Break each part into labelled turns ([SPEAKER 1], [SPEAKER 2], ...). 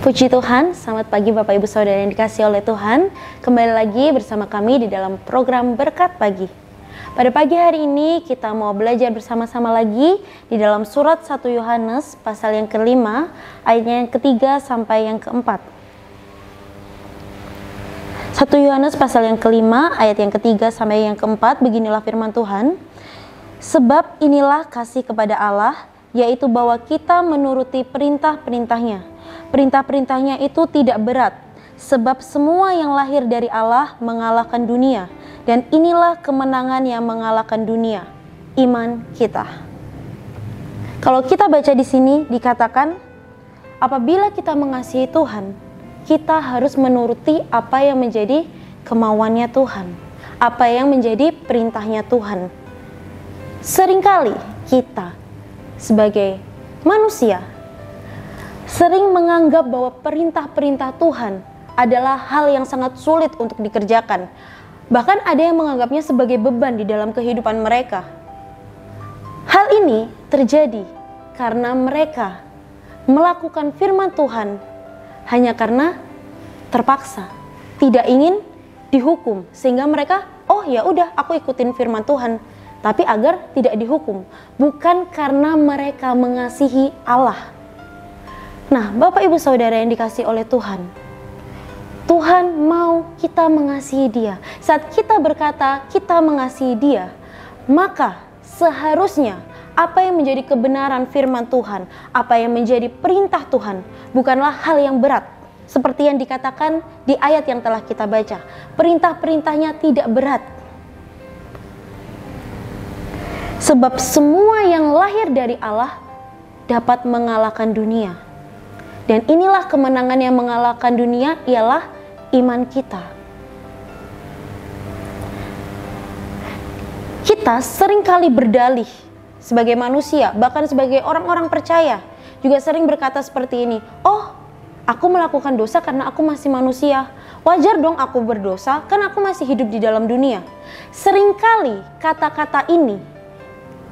[SPEAKER 1] Puji Tuhan, selamat pagi Bapak Ibu Saudara yang dikasihi oleh Tuhan. Kembali lagi bersama kami di dalam program Berkat Pagi. Pada pagi hari ini kita mau belajar bersama-sama lagi di dalam surat 1 Yohanes pasal yang kelima, ayatnya yang ketiga sampai yang keempat. 1 Yohanes pasal yang kelima, ayat yang ketiga sampai yang keempat, beginilah firman Tuhan. Sebab inilah kasih kepada Allah, yaitu bahwa kita menuruti perintah-perintahnya. Perintah-perintahnya itu tidak berat, sebab semua yang lahir dari Allah mengalahkan dunia, dan inilah kemenangan yang mengalahkan dunia, iman kita. Kalau kita baca di sini dikatakan, apabila kita mengasihi Tuhan, kita harus menuruti apa yang menjadi kemauannya Tuhan, apa yang menjadi perintahnya Tuhan. Seringkali kita sebagai manusia sering menganggap bahwa perintah-perintah Tuhan adalah hal yang sangat sulit untuk dikerjakan. Bahkan ada yang menganggapnya sebagai beban di dalam kehidupan mereka. Hal ini terjadi karena mereka melakukan firman Tuhan hanya karena terpaksa, tidak ingin dihukum, sehingga mereka, oh ya udah aku ikutin firman Tuhan, tapi agar tidak dihukum, bukan karena mereka mengasihi Allah. Nah, Bapak Ibu Saudara yang dikasihi oleh Tuhan, Tuhan mau kita mengasihi Dia. Saat kita berkata kita mengasihi Dia, maka seharusnya apa yang menjadi kebenaran firman Tuhan, apa yang menjadi perintah Tuhan, bukanlah hal yang berat. Seperti yang dikatakan di ayat yang telah kita baca, perintah-perintahnya tidak berat. Sebab semua yang lahir dari Allah dapat mengalahkan dunia. Dan inilah kemenangan yang mengalahkan dunia, ialah iman kita. Kita seringkali berdalih sebagai manusia, bahkan sebagai orang-orang percaya, juga sering berkata seperti ini, oh aku melakukan dosa karena aku masih manusia, wajar dong aku berdosa karena aku masih hidup di dalam dunia. Seringkali kata-kata ini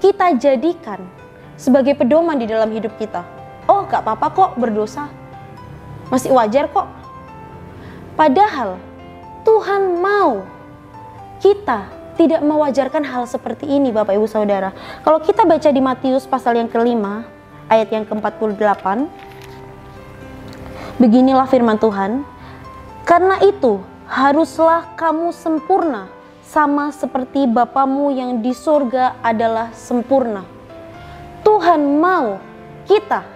[SPEAKER 1] kita jadikan sebagai pedoman di dalam hidup kita. Oh gak apa-apa kok berdosa, masih wajar kok. Padahal Tuhan mau kita tidak mewajarkan hal seperti ini Bapak Ibu Saudara. Kalau kita baca di Matius pasal yang kelima, ayat yang ke-48, beginilah firman Tuhan. Karena itu haruslah kamu sempurna, sama seperti Bapamu yang di surga adalah sempurna. Tuhan mau kita,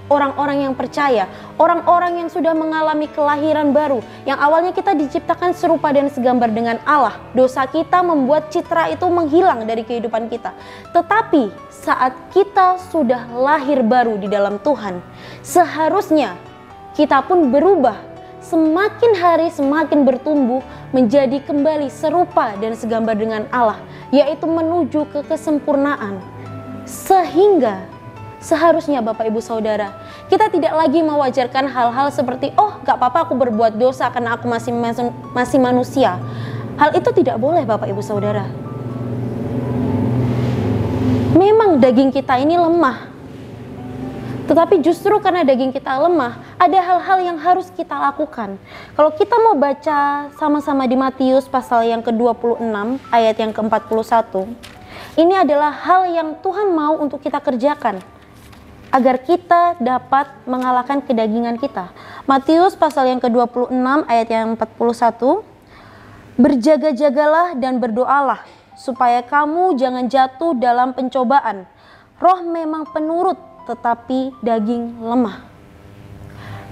[SPEAKER 1] orang-orang yang percaya, orang-orang yang sudah mengalami kelahiran baru, yang awalnya kita diciptakan serupa dan segambar dengan Allah. Dosa kita membuat citra itu menghilang dari kehidupan kita. Tetapi saat kita sudah lahir baru di dalam Tuhan, seharusnya kita pun berubah, semakin hari semakin bertumbuh menjadi kembali serupa dan segambar dengan Allah, yaitu menuju ke kesempurnaan. Sehingga seharusnya Bapak Ibu Saudara, kita tidak lagi mewajarkan hal-hal seperti oh gak apa-apa aku berbuat dosa karena aku masih manusia. Hal itu tidak boleh Bapak Ibu Saudara. Memang daging kita ini lemah, tetapi justru karena daging kita lemah, ada hal-hal yang harus kita lakukan. Kalau kita mau baca sama-sama di Matius pasal yang ke-26 ayat yang ke-41, ini adalah hal yang Tuhan mau untuk kita kerjakan agar kita dapat mengalahkan kedagingan kita. Matius pasal yang ke-26 ayat yang 41. Berjaga-jagalah dan berdoalah supaya kamu jangan jatuh dalam pencobaan. Roh memang penurut tetapi daging lemah.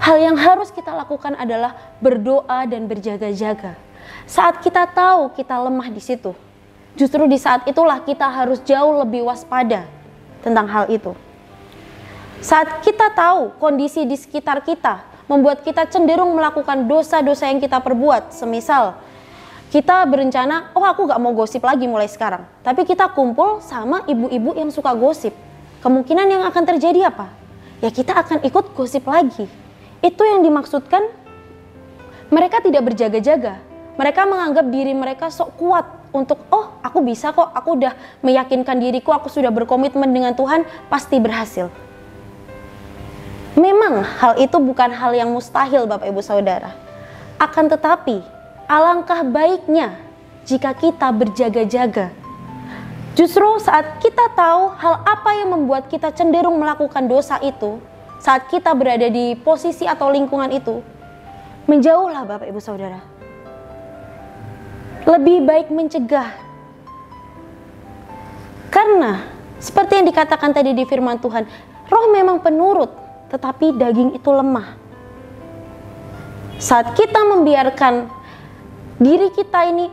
[SPEAKER 1] Hal yang harus kita lakukan adalah berdoa dan berjaga-jaga. Saat kita tahu kita lemah di situ, justru di saat itulah kita harus jauh lebih waspada tentang hal itu. Saat kita tahu kondisi di sekitar kita membuat kita cenderung melakukan dosa-dosa yang kita perbuat, semisal kita berencana, oh aku gak mau gosip lagi mulai sekarang, tapi kita kumpul sama ibu-ibu yang suka gosip, kemungkinan yang akan terjadi apa? Ya kita akan ikut gosip lagi. Itu yang dimaksudkan mereka tidak berjaga-jaga. Mereka menganggap diri mereka sok kuat untuk, oh aku bisa kok, aku udah meyakinkan diriku, aku sudah berkomitmen dengan Tuhan, pasti berhasil. Memang hal itu bukan hal yang mustahil Bapak Ibu Saudara. Akan tetapi alangkah baiknya jika kita berjaga-jaga. Justru saat kita tahu hal apa yang membuat kita cenderung melakukan dosa itu, saat kita berada di posisi atau lingkungan itu, menjauhlah Bapak Ibu Saudara. Lebih baik mencegah. Karena seperti yang dikatakan tadi di firman Tuhan, roh memang penurut, tetapi daging itu lemah. Saat kita membiarkan diri kita ini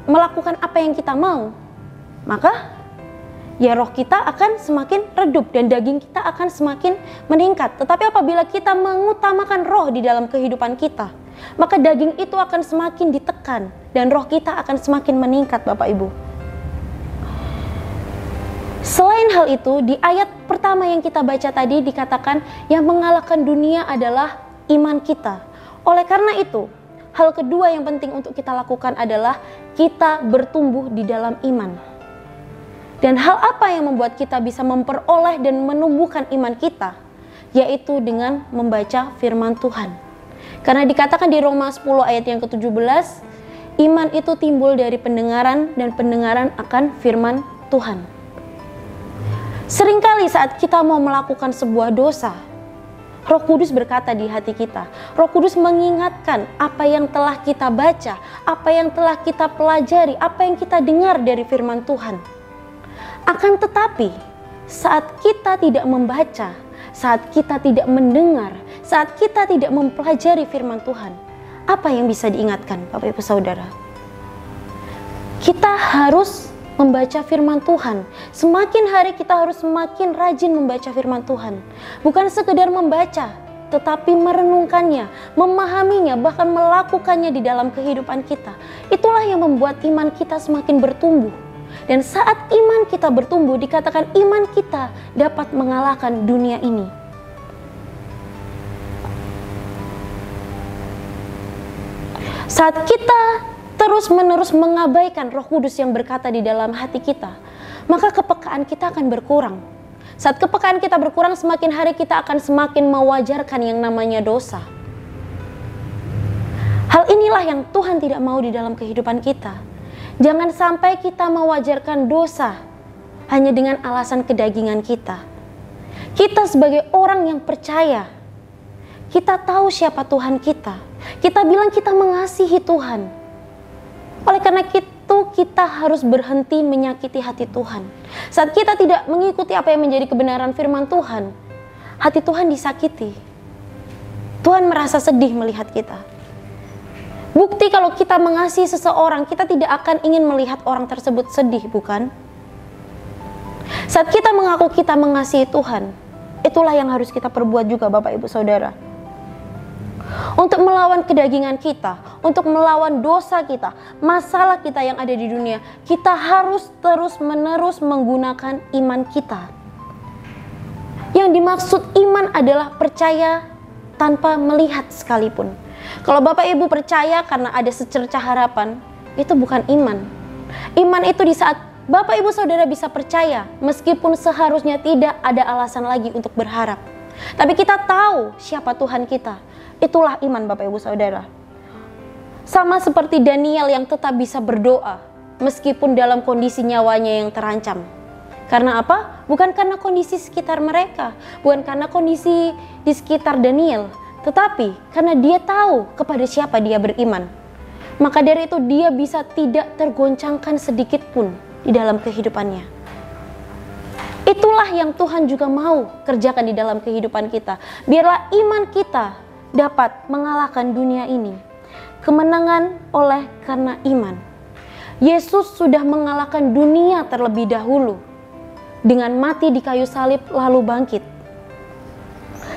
[SPEAKER 1] melakukan apa yang kita mau, maka ya roh kita akan semakin redup dan daging kita akan semakin meningkat. Tetapi apabila kita mengutamakan roh di dalam kehidupan kita, maka daging itu akan semakin ditekan dan roh kita akan semakin meningkat Bapak Ibu. Selain hal itu, di ayat pertama yang kita baca tadi dikatakan yang mengalahkan dunia adalah iman kita. Oleh karena itu, hal kedua yang penting untuk kita lakukan adalah kita bertumbuh di dalam iman. Dan hal apa yang membuat kita bisa memperoleh dan menumbuhkan iman kita? Yaitu dengan membaca firman Tuhan. Karena dikatakan di Roma 10 ayat yang ke-17, iman itu timbul dari pendengaran dan pendengaran akan firman Tuhan. Seringkali saat kita mau melakukan sebuah dosa, Roh Kudus berkata di hati kita. Roh Kudus mengingatkan apa yang telah kita baca, apa yang telah kita pelajari, apa yang kita dengar dari firman Tuhan. Akan tetapi, saat kita tidak membaca, saat kita tidak mendengar, saat kita tidak mempelajari firman Tuhan, apa yang bisa diingatkan Bapak Ibu Saudara? Kita harus membaca firman Tuhan. Semakin hari kita harus semakin rajin membaca firman Tuhan. Bukan sekedar membaca, tetapi merenungkannya, memahaminya, bahkan melakukannya di dalam kehidupan kita. Itulah yang membuat iman kita semakin bertumbuh. Dan saat iman kita bertumbuh, dikatakan iman kita dapat mengalahkan dunia ini. Saat kita terus-menerus mengabaikan Roh Kudus yang berkata di dalam hati kita, maka kepekaan kita akan berkurang. Saat kepekaan kita berkurang, semakin hari kita akan semakin mewajarkan yang namanya dosa. Hal inilah yang Tuhan tidak mau di dalam kehidupan kita. Jangan sampai kita mewajarkan dosa hanya dengan alasan kedagingan kita. Kita sebagai orang yang percaya, kita tahu siapa Tuhan kita. Kita bilang kita mengasihi Tuhan. Oleh karena itu kita harus berhenti menyakiti hati Tuhan. Saat kita tidak mengikuti apa yang menjadi kebenaran firman Tuhan, hati Tuhan disakiti. Tuhan merasa sedih melihat kita. Bukti kalau kita mengasihi seseorang, kita tidak akan ingin melihat orang tersebut sedih, bukan? Saat kita mengaku kita mengasihi Tuhan, itulah yang harus kita perbuat juga Bapak Ibu Saudara. Untuk melawan kedagingan kita, untuk melawan dosa kita, masalah kita yang ada di dunia, kita harus terus-menerus menggunakan iman kita. Yang dimaksud iman adalah percaya tanpa melihat sekalipun. Kalau Bapak Ibu percaya karena ada secercah harapan, itu bukan iman. Iman itu di saat Bapak Ibu Saudara bisa percaya, meskipun seharusnya tidak ada alasan lagi untuk berharap. Tapi kita tahu siapa Tuhan kita. Itulah iman Bapak Ibu Saudara. Sama seperti Daniel yang tetap bisa berdoa meskipun dalam kondisi nyawanya yang terancam. Karena apa? Bukan karena kondisi sekitar mereka, bukan karena kondisi di sekitar Daniel, tetapi karena dia tahu kepada siapa dia beriman. Maka dari itu dia bisa tidak tergoncangkan sedikit pun di dalam kehidupannya. Itulah yang Tuhan juga mau kerjakan di dalam kehidupan kita. Biarlah iman kita dapat mengalahkan dunia ini. Kemenangan oleh karena iman. Yesus sudah mengalahkan dunia terlebih dahulu dengan mati di kayu salib lalu bangkit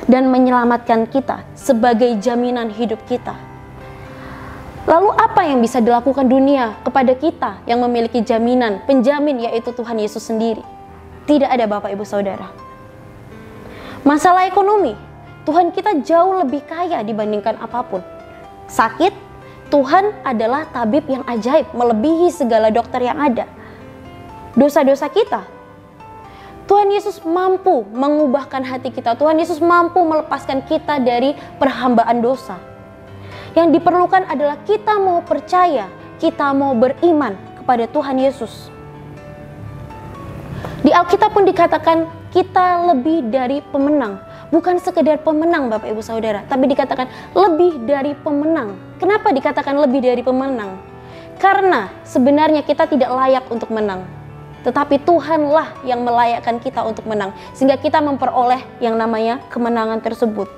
[SPEAKER 1] dan menyelamatkan kita sebagai jaminan hidup kita. Lalu apa yang bisa dilakukan dunia kepada kita yang memiliki jaminan, penjamin, yaitu Tuhan Yesus sendiri? Tidak ada Bapak Ibu Saudara. Masalah ekonomi, Tuhan kita jauh lebih kaya dibandingkan apapun. Sakit, Tuhan adalah tabib yang ajaib, melebihi segala dokter yang ada. Dosa-dosa kita, Tuhan Yesus mampu mengubahkan hati kita. Tuhan Yesus mampu melepaskan kita dari perhambaan dosa. Yang diperlukan adalah kita mau percaya, kita mau beriman kepada Tuhan Yesus. Di Alkitab pun dikatakan kita lebih dari pemenang. Bukan sekedar pemenang Bapak Ibu Saudara, tapi dikatakan lebih dari pemenang. Kenapa dikatakan lebih dari pemenang? Karena sebenarnya kita tidak layak untuk menang. Tetapi Tuhanlah yang melayakkan kita untuk menang. Sehingga kita memperoleh yang namanya kemenangan tersebut.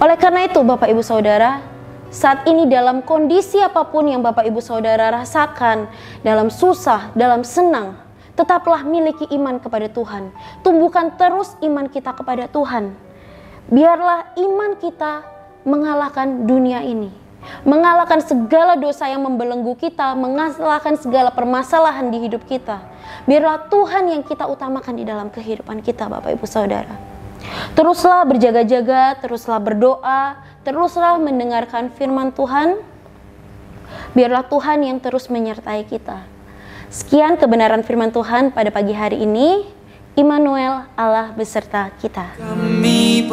[SPEAKER 1] Oleh karena itu Bapak Ibu Saudara, saat ini dalam kondisi apapun yang Bapak Ibu Saudara rasakan, dalam susah, dalam senang, tetaplah miliki iman kepada Tuhan. Tumbuhkan terus iman kita kepada Tuhan. Biarlah iman kita mengalahkan dunia ini. Mengalahkan segala dosa yang membelenggu kita, mengalahkan segala permasalahan di hidup kita. Biarlah Tuhan yang kita utamakan di dalam kehidupan kita Bapak Ibu Saudara. Teruslah berjaga-jaga, teruslah berdoa, teruslah mendengarkan firman Tuhan. Biarlah Tuhan yang terus menyertai kita. Sekian kebenaran firman Tuhan pada pagi hari ini. Immanuel, Allah beserta kita. Kami